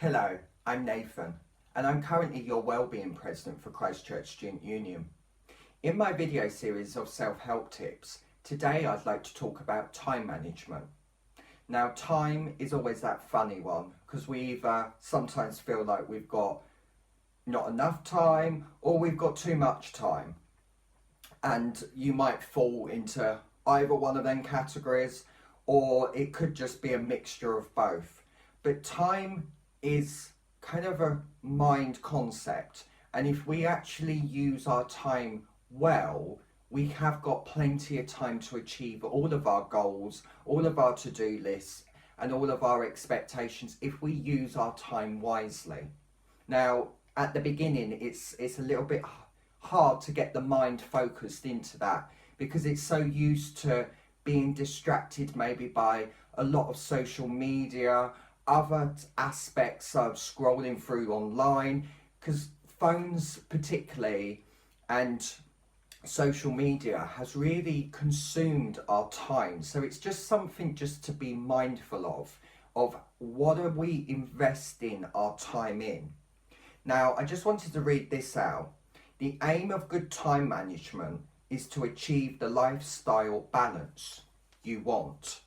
Hello, I'm Nathan, and I'm currently your Wellbeing President for Christchurch Student Union. In my video series of self-help tips, today I'd like to talk about time management. Now, time is always that funny one because we either sometimes feel like we've got not enough time or we've got too much time. And you might fall into either one of them categories, or it could just be a mixture of both. But time is kind of a mind concept, and if we actually use our time well, we have got plenty of time to achieve all of our goals, all of our to-do lists, and all of our expectations if we use our time wisely. Now, at the beginning, it's a little bit hard to get the mind focused into that because it's so used to being distracted maybe by a lot of social media, other aspects of scrolling through online, because phones particularly and social media has really consumed our time. So it's just something just to be mindful of what are we investing our time in. Now, I just wanted to read this out. The aim of good time management is to achieve the lifestyle balance you want.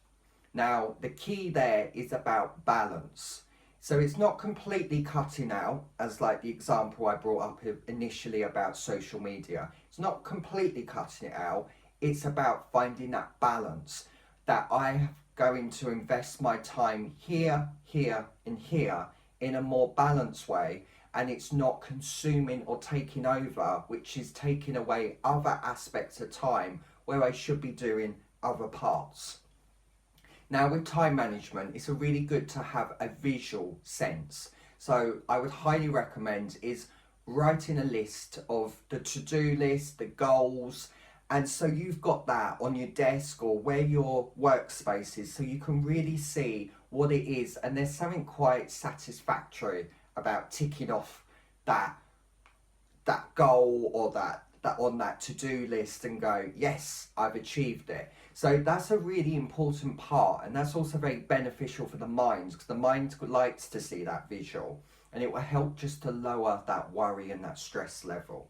Now, the key there is about balance. So it's not completely cutting out, as like the example I brought up initially about social media. It's not completely cutting it out. It's about finding that balance, that I'm going to invest my time here, here, and here in a more balanced way, and it's not consuming or taking over, which is taking away other aspects of time where I should be doing other parts. Now, with time management, it's really good to have a visual sense. So I would highly recommend is writing a list of the to-do list, the goals, and so you've got that on your desk or where your workspace is, so you can really see what it is. And there's something quite satisfactory about ticking off that goal or that on that to-do list and go, yes, I've achieved it. So that's a really important part, and that's also very beneficial for the mind because the mind likes to see that visual, and it will help just to lower that worry and that stress level.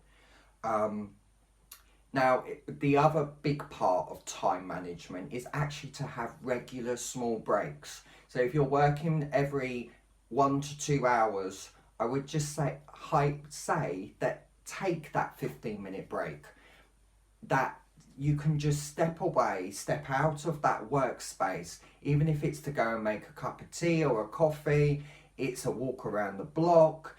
Now, the other big part of time management is actually to have regular small breaks. So if you're working every 1 to 2 hours, I would just say that take that 15-minute break, that you can just step away, step out of that workspace, even if it's to go and make a cup of tea or a coffee, it's a walk around the block.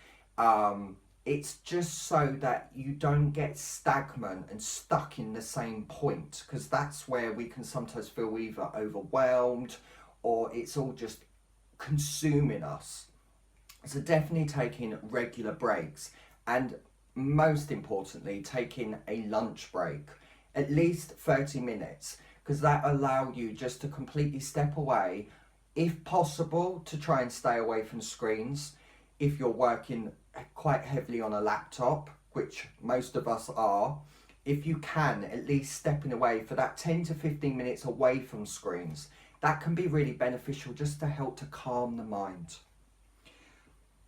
It's just so that you don't get stagnant and stuck in the same point, because that's where we can sometimes feel either overwhelmed or it's all just consuming us. So definitely taking regular breaks, and most importantly, taking a lunch break, at least 30 minutes, because that allows you just to completely step away, if possible, to try and stay away from screens. If you're working quite heavily on a laptop, which most of us are, if you can, at least stepping away for that 10 to 15 minutes away from screens, that can be really beneficial just to help to calm the mind.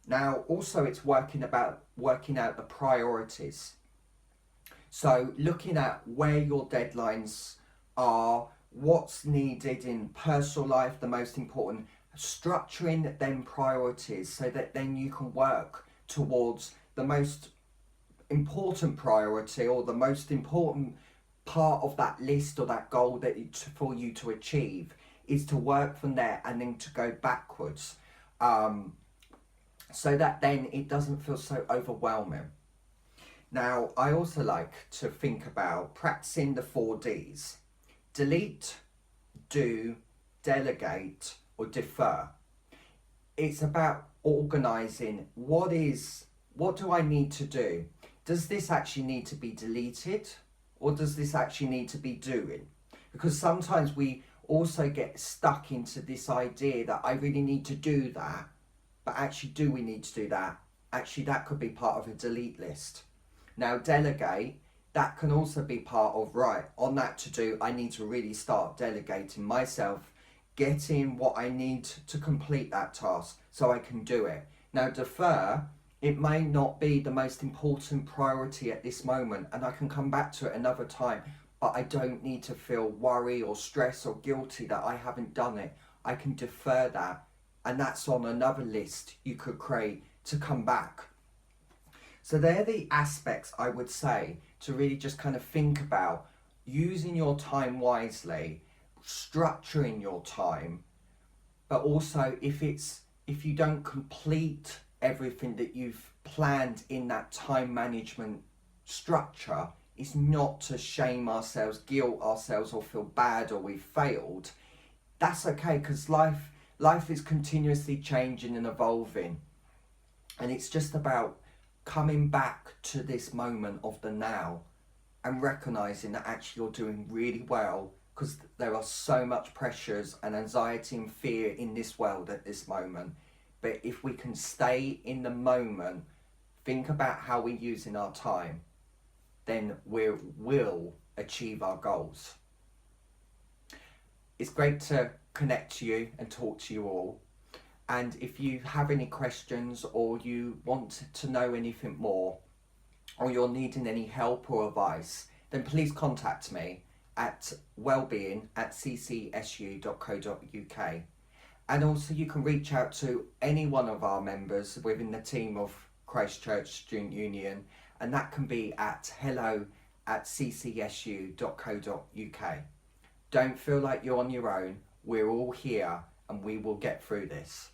Now, also it's working out the priorities. So looking at where your deadlines are, what's needed in personal life, the most important, structuring them priorities so that then you can work towards the most important priority or the most important part of that list or that goal that for you to achieve is to work from there and then to go backwards. So that then it doesn't feel so overwhelming. Now, I also like to think about practicing the 4 Ds. Delete, do, delegate, or defer. It's about organising what do I need to do? Does this actually need to be deleted, or does this actually need to be doing? Because sometimes we also get stuck into this idea that I really need to do that, but actually, do we need to do that? Actually, that could be part of a delete list. Now, delegate, that can also be part of, right, on that to do, I need to really start delegating myself, getting what I need to complete that task so I can do it. Now, defer, it may not be the most important priority at this moment, and I can come back to it another time, but I don't need to feel worry or stress or guilty that I haven't done it. I can defer that, and that's on another list you could create to come back. So they're the aspects I would say to really just kind of think about using your time wisely, structuring your time, but also if you don't complete everything that you've planned in that time management structure, is not to shame ourselves, guilt ourselves, or feel bad or we've failed. That's okay, because life is continuously changing and evolving, and it's just about coming back to this moment of the now and recognizing that actually you're doing really well, because there are so much pressures and anxiety and fear in this world at this moment. But if we can stay in the moment, think about how we're using our time, then we will achieve our goals. It's great to connect to you and talk to you all. And if you have any questions, or you want to know anything more, or you're needing any help or advice, then please contact me at wellbeing@ccsu.co.uk. And also you can reach out to any one of our members within the team of Christchurch Student Union, and that can be at hello@ccsu.co.uk. Don't feel like you're on your own. We're all here, and we will get through this.